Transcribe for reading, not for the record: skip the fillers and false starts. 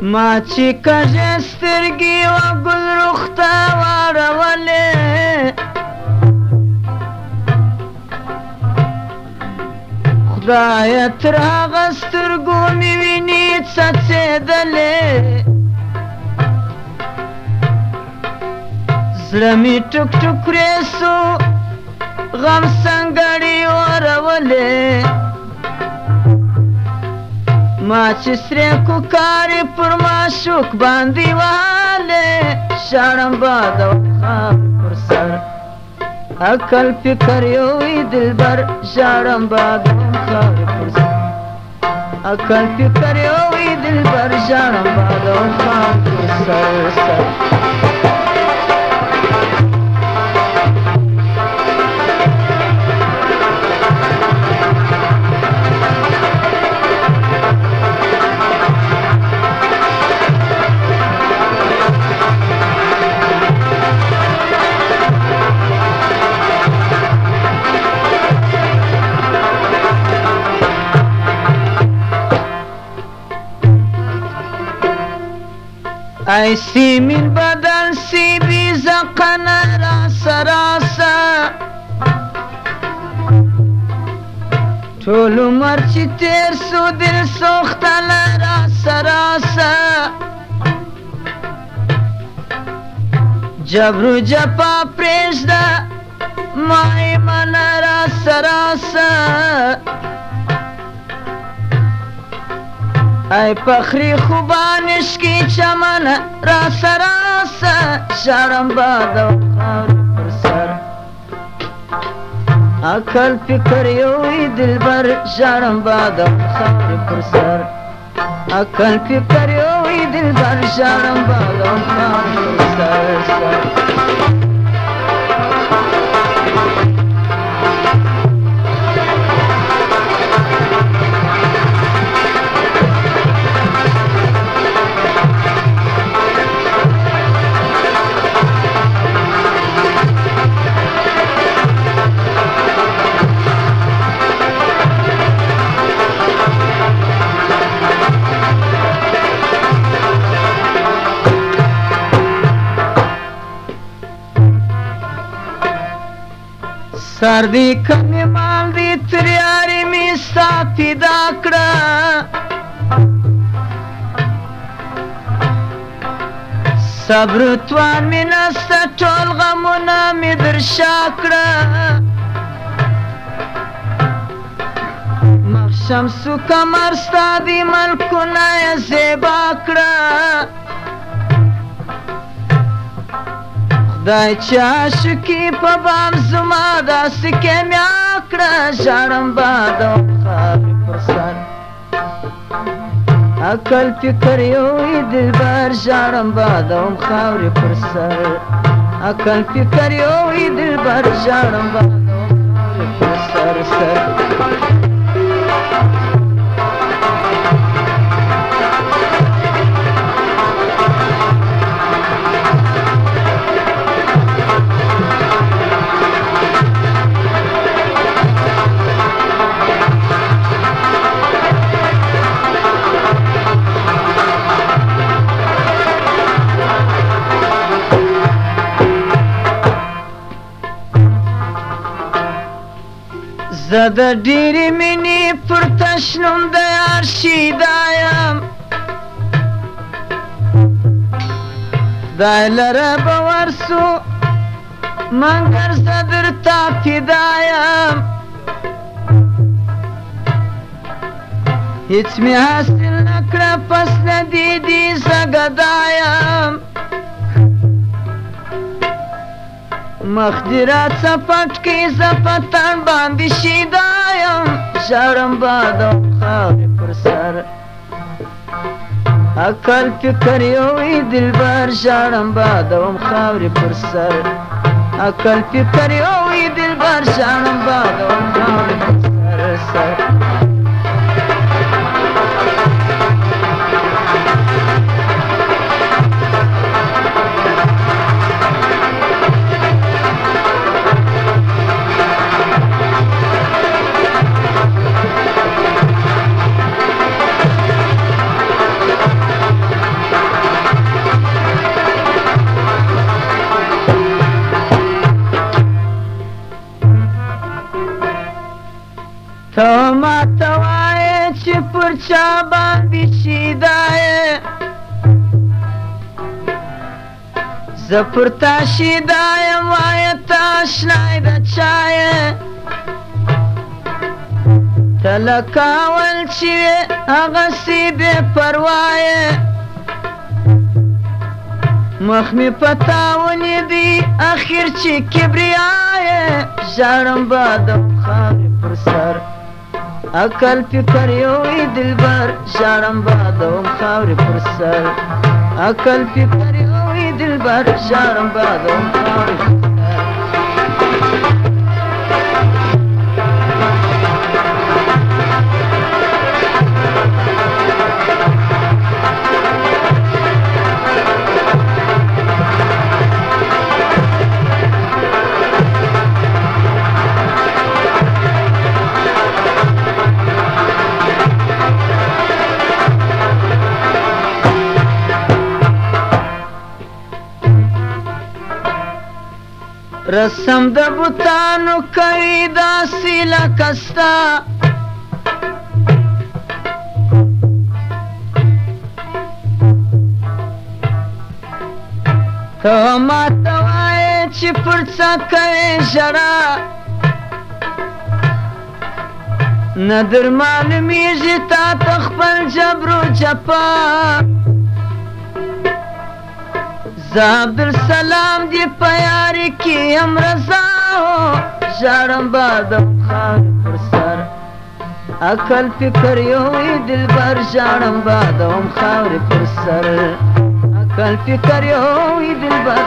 ما چې کږې سترګې و ګل رخ ته واړولې خدایه تر هغه سترګو مې وینې څڅېدلې زړه مې ټوک ټوک پرې سو غم سنګړې ورولې ما چې سرې کوکارې پر معشوق باندې وهلې ژړم باد او خاورې پر سر عقل فکر یو وي دلبر ژړم باد او خاورې پر سر عقل فکر یو وي دلبر ژړم باد او خاورې پر سر ایسی من بدن سی بی زقن راسا راسا ټول عمر چې تیر سو دل سوختل راسا راسا جبر و جفا پرېږده ما ایمان راسا راسا ای پخری خوبانش کی چمن راسا راسا ژړم باد او خاورې پر سر عقل فکر یو وي دلبر ژړم باد او خاورې پر سر عقل فکر یو وي دلبر ژړم باد او خاورې پر سر سر دی کمی مال دی تر یاری می ستا پیدا کړه صبر توان می نسته ټول غمونه می در شا کړه مخ شمس و قمر ستا دی ملکونه یې زیبا کړه خدای چې عاشقي په بام زما داسې کیمیا کړه ژړم باد او خاورې پر سر عقل فکر یو وي دلبر ژړم باد او خاورې پر سر عقل فکر یو وي دلبر ژړم باد او خاورې پر سر زه د ډېرې مینې پر تشنم د یار شیدا یم خدای لره به ورسو منګر زه درته فدا یم هېڅ مې حاصل نه کړه پس له دې دې زه ګدا یم مخ دې راڅپټ کړي زه په تن باندې شیدا یم ژړم باد او خاورې پر سر عقل فکر یو وي دلبر ژړم باد او خاورې پر سر عقل فکر یو وي دلبر ژړم باد او خاورې پر سر تو ما ته وایې چې پر چا باندې شیدا یې زه پر تا شیدا یم وایه ته اشنای د چا یې ته لکه اول چې وې هغسې بې پروا یې مخ مې په تا ولیدی اخر چې کبریا یې ژاړم بادم خاورې پر سر عقل فکر یوی دلبر ژاړم بادوم خاورې پر سر عقل فکر یوی دلبر ژاړم بادوم خاورې پر سر رسم د بوتانو کوي داسې لکه ستا ته ماته وایې چې پر څه کوې ژړا نه در معلومیږي تا ته خپل جبر و جفا زه عبدالسلام دی په یاري کې یم رضا ژاړم بادم خاورې پر سر عقل فکر یوی دلبر ژاړم بادم خاورې پر سر عقل فکر یوی دلبر